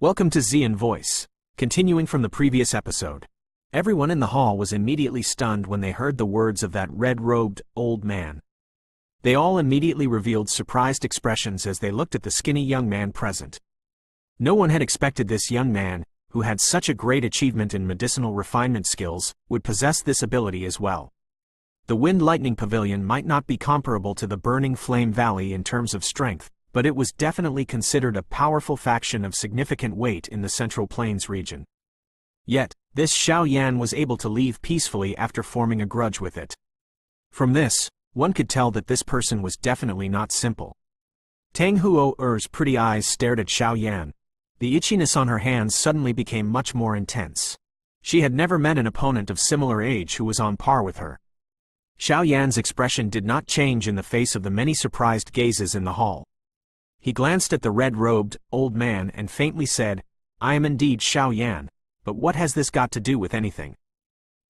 Welcome to Xian Voice. Continuing from the previous episode. Everyone in the hall was immediately stunned when they heard the words of that red-robed, old man. They all immediately revealed surprised expressions as they looked at the skinny young man present. No one had expected this young man, who had such a great achievement in medicinal refinement skills, would possess this ability as well. The Wind Lightning Pavilion might not be comparable to the Burning Flame Valley in terms of strength, but it was definitely considered a powerful faction of significant weight in the Central Plains region. Yet, this Xiao Yan was able to leave peacefully after forming a grudge with it. From this, one could tell that this person was definitely not simple. Tang Huo-er's pretty eyes stared at Xiao Yan. The itchiness on her hands suddenly became much more intense. She had never met an opponent of similar age who was on par with her. Xiao Yan's expression did not change in the face of the many surprised gazes in the hall. He glanced at the red-robed, old man and faintly said, "I am indeed Xiao Yan, but what has this got to do with anything?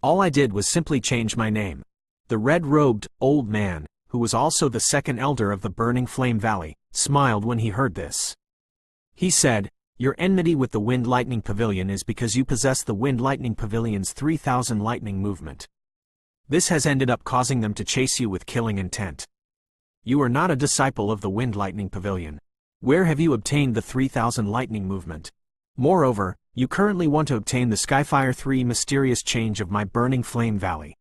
All I did was simply change my name." The red-robed, old man, who was also the second elder of the Burning Flame Valley, smiled when he heard this. He said, "Your enmity with the Wind Lightning Pavilion is because you possess the Wind Lightning Pavilion's 3,000 lightning movement. This has ended up causing them to chase you with killing intent. You are not a disciple of the Wind Lightning Pavilion. Where have you obtained the 3,000 lightning movement? Moreover, you currently want to obtain the Skyfire 3 mysterious change of my Burning Flame Valley.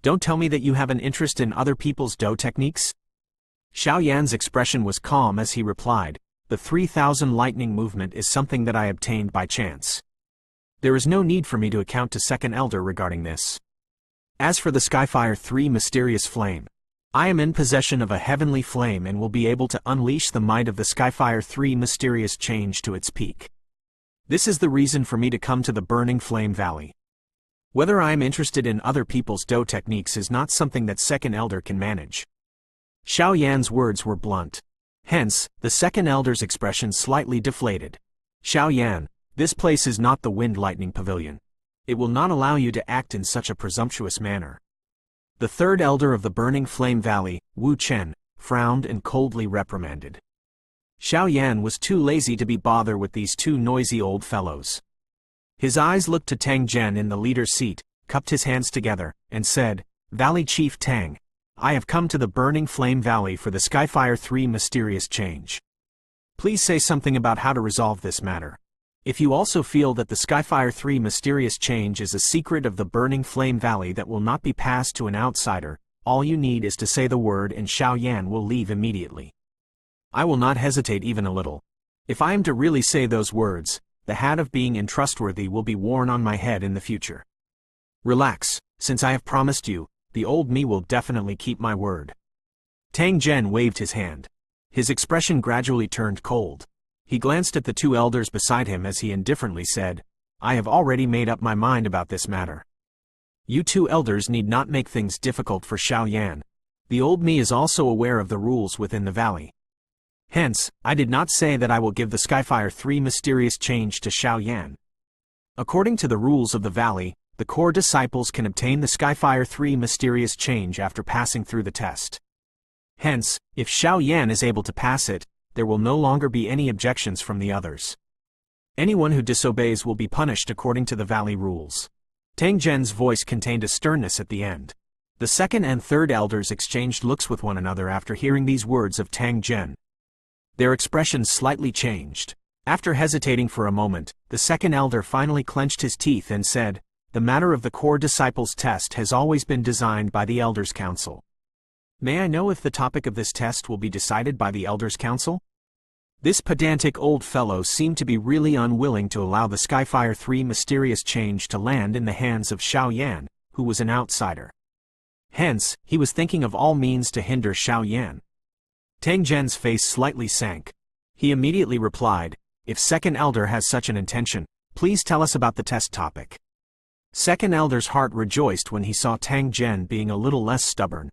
Don't tell me that you have an interest in other people's Do techniques?" Xiao Yan's expression was calm as he replied, "The 3,000 lightning movement is something that I obtained by chance. There is no need for me to account to Second Elder regarding this. As for the Skyfire 3 mysterious flame, I am in possession of a heavenly flame and will be able to unleash the might of the Skyfire 3 mysterious change to its peak. This is the reason for me to come to the Burning Flame Valley. Whether I am interested in other people's Do techniques is not something that Second Elder can manage." Xiao Yan's words were blunt. Hence, the Second Elder's expression slightly deflated. "Xiao Yan, this place is not the Wind Lightning Pavilion. It will not allow you to act in such a presumptuous manner." The third elder of the Burning Flame Valley, Wu Chen, frowned and coldly reprimanded. Xiao Yan was too lazy to be bothered with these two noisy old fellows. His eyes looked to Tang Zhen in the leader's seat, cupped his hands together, and said, "Valley Chief Tang, I have come to the Burning Flame Valley for the Skyfire 3 mysterious change. Please say something about how to resolve this matter. If you also feel that the Skyfire 3 mysterious change is a secret of the Burning Flame Valley that will not be passed to an outsider, all you need is to say the word and Xiao Yan will leave immediately. I will not hesitate even a little. If I am to really say those words, the hat of being untrustworthy will be worn on my head in the future. Relax, since I have promised you, the old me will definitely keep my word." Tang Zhen waved his hand. His expression gradually turned cold. He glanced at the two elders beside him as he indifferently said, "I have already made up my mind about this matter. You two elders need not make things difficult for Xiao Yan. The old me is also aware of the rules within the valley. Hence, I did not say that I will give the Skyfire 3 mysterious change to Xiao Yan. According to the rules of the valley, the core disciples can obtain the Skyfire 3 mysterious change after passing through the test. Hence, if Xiao Yan is able to pass it, there will no longer be any objections from the others. Anyone who disobeys will be punished according to the valley rules." Tang Zhen's voice contained a sternness at the end. The second and third elders exchanged looks with one another after hearing these words of Tang Zhen. Their expressions slightly changed. After hesitating for a moment, the second elder finally clenched his teeth and said, "The matter of the core disciples test has always been designed by the Elders' Council. May I know if the topic of this test will be decided by the Elders' Council?" This pedantic old fellow seemed to be really unwilling to allow the Skyfire 3 mysterious change to land in the hands of Xiao Yan, who was an outsider. Hence, he was thinking of all means to hinder Xiao Yan. Tang Zhen's face slightly sank. He immediately replied, "If Second Elder has such an intention, please tell us about the test topic." Second Elder's heart rejoiced when he saw Tang Zhen being a little less stubborn.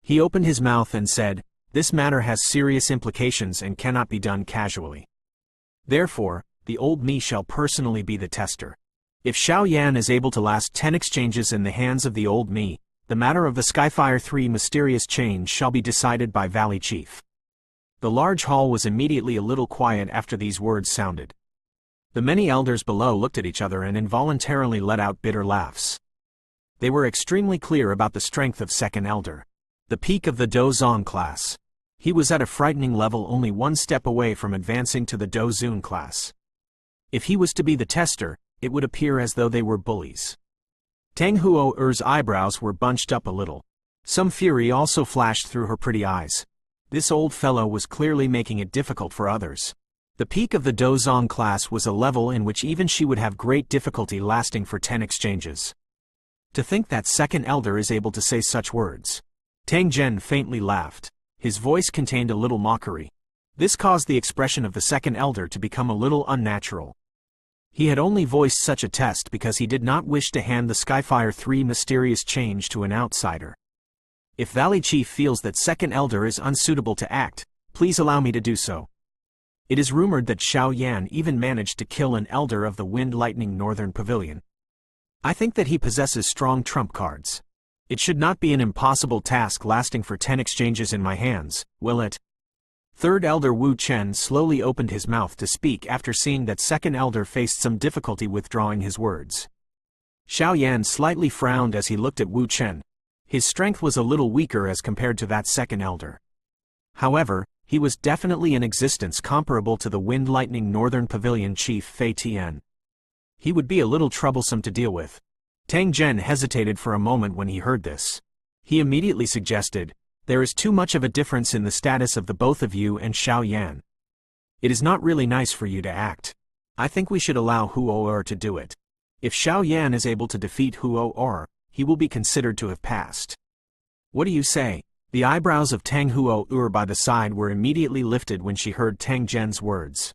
He opened his mouth and said, "This matter has serious implications and cannot be done casually. Therefore, the old me shall personally be the tester. If Xiao Yan is able to last 10 exchanges in the hands of the old me, the matter of the Skyfire 3 mysterious change shall be decided by Valley Chief." The large hall was immediately a little quiet after these words sounded. The many elders below looked at each other and involuntarily let out bitter laughs. They were extremely clear about the strength of second elder. The peak of the Dozong class. He was at a frightening level, only one step away from advancing to the Dozun class. If he was to be the tester, it would appear as though they were bullies. Tang Huo-er's eyebrows were bunched up a little. Some fury also flashed through her pretty eyes. This old fellow was clearly making it difficult for others. The peak of the Dozong class was a level in which even she would have great difficulty lasting for 10 exchanges. To think that second elder is able to say such words. Tang Zhen faintly laughed. His voice contained a little mockery. This caused the expression of the second elder to become a little unnatural. He had only voiced such a test because he did not wish to hand the Skyfire 3 mysterious change to an outsider. If Valley Chief feels that second elder is unsuitable to act, please allow me to do so. It is rumored that Xiao Yan even managed to kill an elder of the Wind Lightning Northern Pavilion. I think that he possesses strong trump cards. It should not be an impossible task lasting for 10 exchanges in my hands, will it? Third Elder Wu Chen slowly opened his mouth to speak after seeing that second elder faced some difficulty withdrawing his words. Xiao Yan slightly frowned as he looked at Wu Chen. His strength was a little weaker as compared to that second elder. However, he was definitely in existence comparable to the Wind Lightning Northern Pavilion Chief Fei Tian. He would be a little troublesome to deal with. Tang Zhen hesitated for a moment when he heard this. He immediately suggested, "There is too much of a difference in the status of the both of you and Xiao Yan. It is not really nice for you to act. I think we should allow Huo-er to do it. If Xiao Yan is able to defeat Huo-er, he will be considered to have passed." What do you say? The eyebrows of Tang Huo-er by the side were immediately lifted when she heard Tang Zhen's words.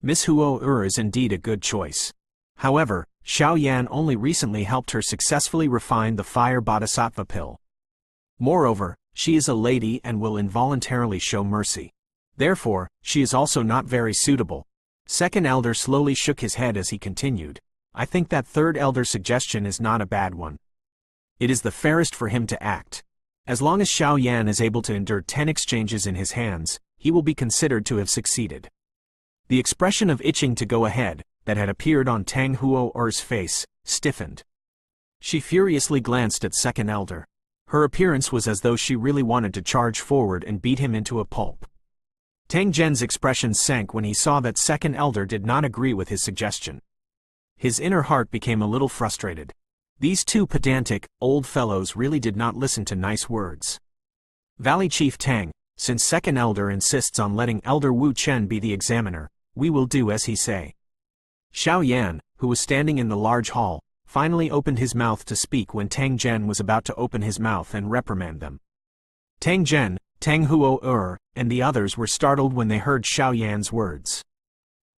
Miss Huo-er is indeed a good choice. However, Xiao Yan only recently helped her successfully refine the Fire Bodhisattva pill. Moreover, she is a lady and will involuntarily show mercy. Therefore, she is also not very suitable. Second elder slowly shook his head as he continued. I think that third elder's suggestion is not a bad one. It is the fairest for him to act. As long as Xiao Yan is able to endure 10 exchanges in his hands, he will be considered to have succeeded. The expression of itching to go ahead, that had appeared on Tang Huo-er's face, stiffened. She furiously glanced at second elder. Her appearance was as though she really wanted to charge forward and beat him into a pulp. Tang Zhen's expression sank when he saw that second elder did not agree with his suggestion. His inner heart became a little frustrated. These two pedantic, old fellows really did not listen to nice words. Valley Chief Tang, since second elder insists on letting Elder Wu Chen be the examiner, we will do as he say. Xiao Yan, who was standing in the large hall, finally opened his mouth to speak when Tang Zhen was about to open his mouth and reprimand them. Tang Zhen, Tang Huo-er, and the others were startled when they heard Xiao Yan's words.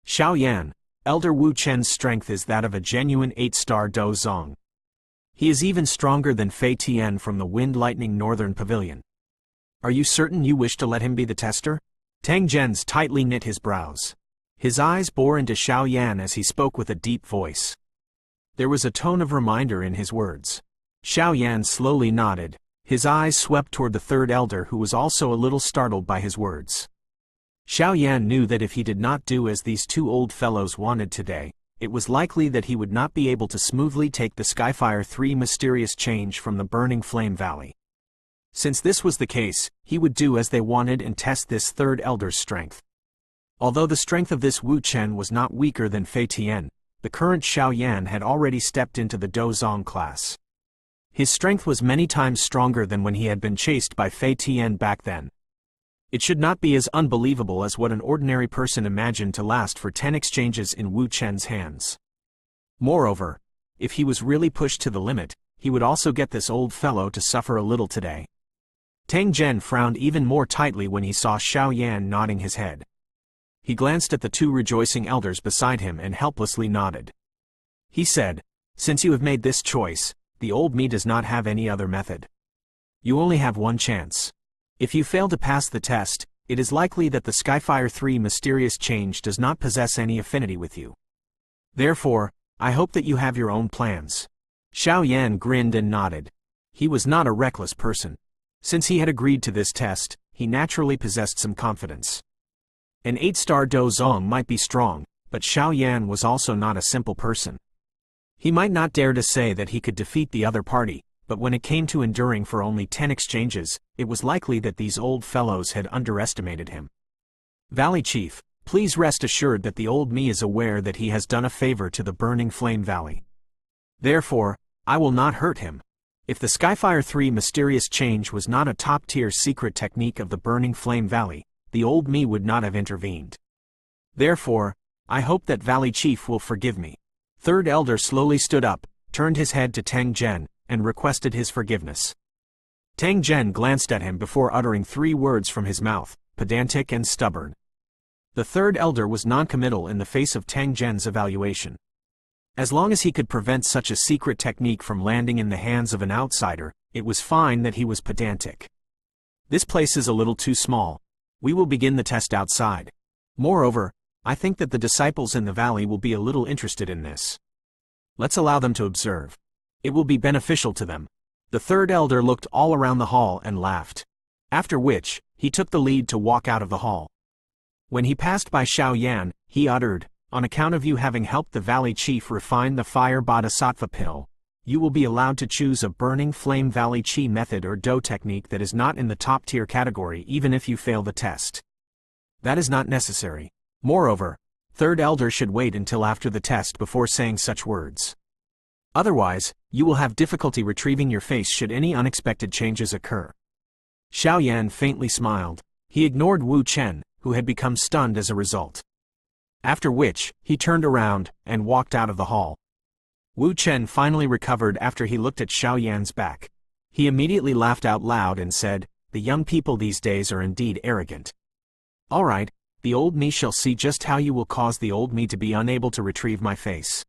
Xiao Yan, Elder Wu Chen's strength is that of a genuine 8-star Dozong. He is even stronger than Fei Tian from the Wind Lightning Northern Pavilion. Are you certain you wish to let him be the tester? Tang Zhen's tightly knit his brows. His eyes bore into Xiao Yan as he spoke with a deep voice. There was a tone of reminder in his words. Xiao Yan slowly nodded. His eyes swept toward the third elder who was also a little startled by his words. Xiao Yan knew that if he did not do as these two old fellows wanted today, it was likely that he would not be able to smoothly take the Skyfire 3 mysterious change from the Burning Flame Valley. Since this was the case, he would do as they wanted and test this third elder's strength. Although the strength of this Wu Chen was not weaker than Fei Tian, the current Xiao Yan had already stepped into the Dozong class. His strength was many times stronger than when he had been chased by Fei Tian back then. It should not be as unbelievable as what an ordinary person imagined to last for 10 exchanges in Wu Chen's hands. Moreover, if he was really pushed to the limit, he would also get this old fellow to suffer a little today. Tang Zhen frowned even more tightly when he saw Xiao Yan nodding his head. He glanced at the two rejoicing elders beside him and helplessly nodded. He said, "Since you have made this choice, the old me does not have any other method. You only have one chance. If you fail to pass the test, it is likely that the Skyfire 3 mysterious change does not possess any affinity with you. Therefore, I hope that you have your own plans." Xiao Yan grinned and nodded. He was not a reckless person. Since he had agreed to this test, he naturally possessed some confidence. An 8-star Dozong might be strong, but Xiao Yan was also not a simple person. He might not dare to say that he could defeat the other party, but when it came to enduring for only 10 exchanges, it was likely that these old fellows had underestimated him. Valley Chief, please rest assured that the old me is aware that he has done a favor to the Burning Flame Valley. Therefore, I will not hurt him. If the Skyfire 3 mysterious change was not a top-tier secret technique of the Burning Flame Valley, the old me would not have intervened. Therefore, I hope that Valley Chief will forgive me. Third Elder slowly stood up, turned his head to Tang Zhen, and requested his forgiveness. Tang Zhen glanced at him before uttering 3 words from his mouth, pedantic and stubborn. The third elder was noncommittal in the face of Tang Zhen's evaluation. As long as he could prevent such a secret technique from landing in the hands of an outsider, it was fine that he was pedantic. This place is a little too small. We will begin the test outside. Moreover, I think that the disciples in the valley will be a little interested in this. Let's allow them to observe. It will be beneficial to them. The third elder looked all around the hall and laughed. After which, he took the lead to walk out of the hall. When he passed by Xiao Yan, he uttered, "On account of you having helped the Valley Chief refine the Fire Bodhisattva pill, you will be allowed to choose a Burning Flame Valley Chi method or Do technique that is not in the top-tier category even if you fail the test. That is not necessary. Moreover, third elder should wait until after the test before saying such words. Otherwise, you will have difficulty retrieving your face should any unexpected changes occur." Xiao Yan faintly smiled. He ignored Wu Chen, who had become stunned as a result. After which, he turned around and walked out of the hall. Wu Chen finally recovered after he looked at Xiao Yan's back. He immediately laughed out loud and said, "The young people these days are indeed arrogant. All right, the old me shall see just how you will cause the old me to be unable to retrieve my face."